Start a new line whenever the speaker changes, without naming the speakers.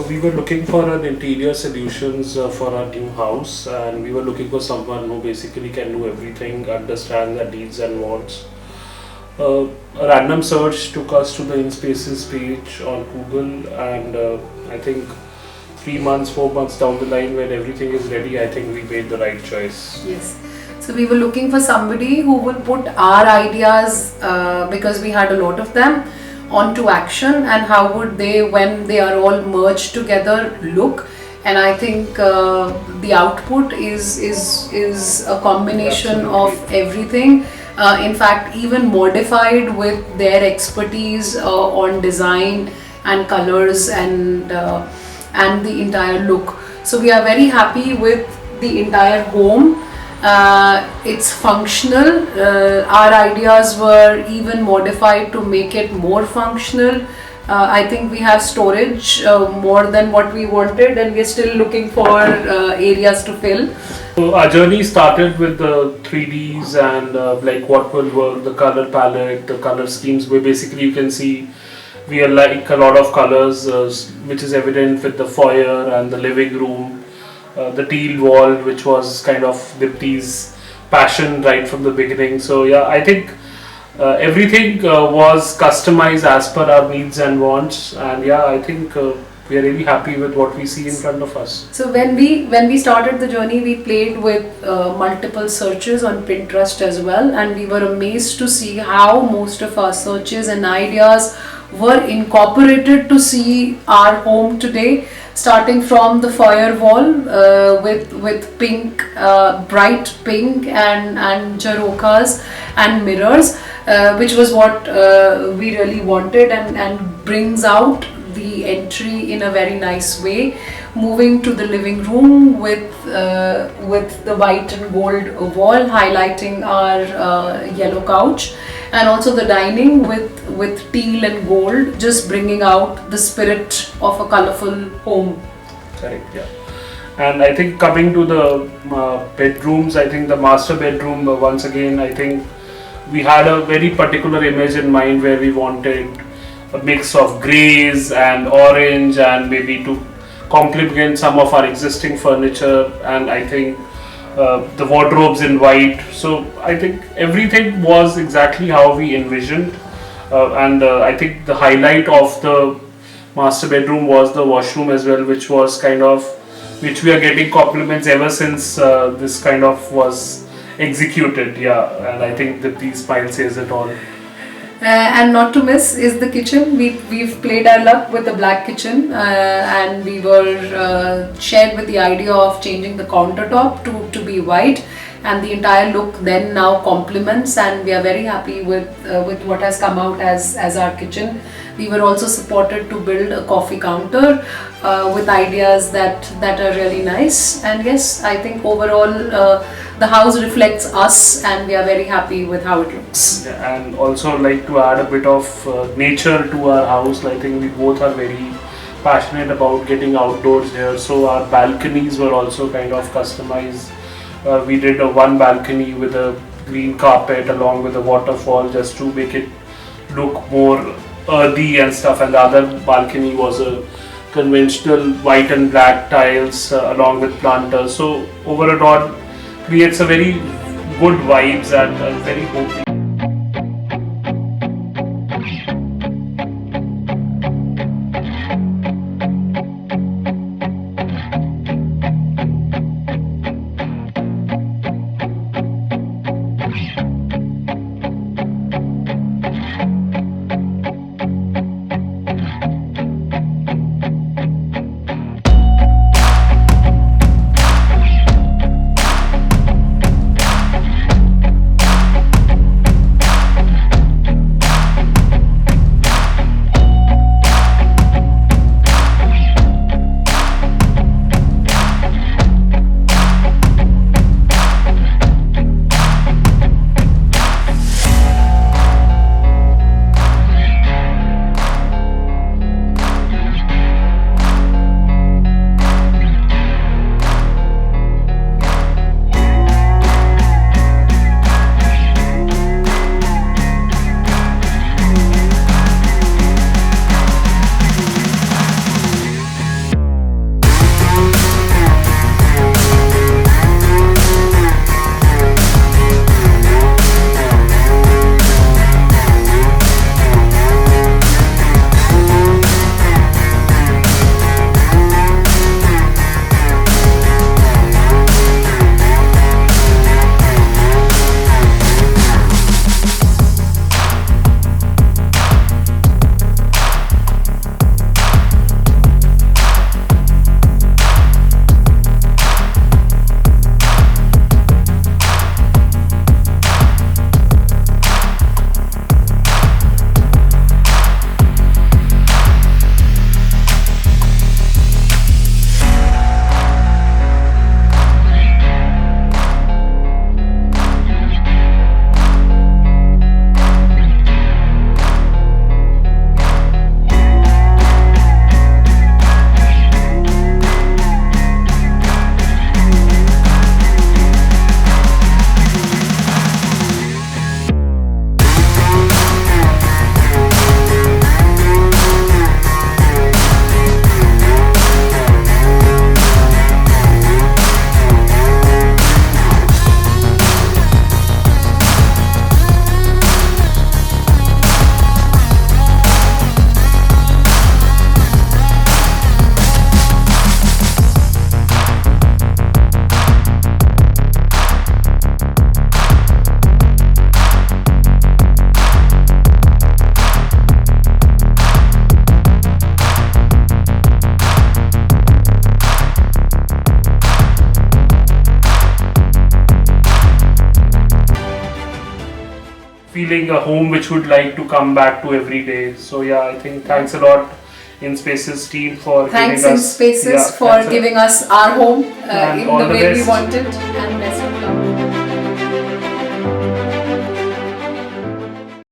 we were looking for an interior solutions for our new house, and we were looking for someone who basically can do everything, understand the needs and wants. A random search took us to the InSpaces page on Google, and I think 3 months, 4 months down the line, when everything is ready, I think we made the right choice.
Yes. So we were looking for somebody who would put our ideas, because we had a lot of them, onto action, and how would they, when they are all merged together, look. And I think the output is a combination
Absolutely.
of everything. In fact, even modified with their expertise on design and colors and the entire look. So we are very happy with the entire home. It's functional. Our ideas were even modified to make it more functional. I think we have storage more than what we wanted, and we're still looking for areas to fill.
So our journey started with the 3Ds and like what will work, the color palette, the color schemes, where basically you can see we are like a lot of colors, which is evident with the foyer and the living room, the teal wall, which was kind of Deepti's passion right from the beginning. So yeah, I think everything was customized as per our needs and wants, and yeah, I think we are really happy with what we see in front of us.
So when we started the journey, we played with multiple searches on Pinterest as well, and we were amazed to see how most of our searches and ideas were incorporated to see our home today. Starting from the foyer wall with pink, bright pink and Jharokas and mirrors, which was what we really wanted, and brings out the entry in a very nice way. Moving to the living room with the white and gold wall highlighting our yellow couch, and also the dining with teal and gold, just bringing out the spirit of a colorful home.
Correct, yeah. And I think coming to the bedrooms, I think the master bedroom, once again, I think we had a very particular image in mind where we wanted a mix of greys and orange, and maybe to complement some of our existing furniture, and I think the wardrobes in white. So I think everything was exactly how we envisioned, and I think the highlight of the master bedroom was the washroom as well, which was kind of, which we are getting compliments ever since this kind of was executed. Yeah, and I think that the smile says it all.
And not to miss is the kitchen. We've played our luck with the black kitchen, and we were shared with the idea of changing the countertop to be white, and the entire look then now complements, and we are very happy with what has come out as our kitchen. We were also supported to build a coffee counter with ideas that are really nice, and yes, I think overall the house reflects us, and we are very happy with how it looks.
Yeah, and also like to add a bit of nature to our house. I think we both are very passionate about getting outdoors here, so our balconies were also kind of customized. We did a one balcony with a green carpet along with a waterfall, just to make it look more earthy and stuff, and the other balcony was a conventional white and black tiles along with planters. So overall creates a very good vibes and a very homely. feeling a home which would like to come back to every day. So yeah, I think thanks a lot In Spaces team for
Thanks
giving
In
us
Spaces for giving us our home in
all
the
the
way we
best.
wanted, and best of luck.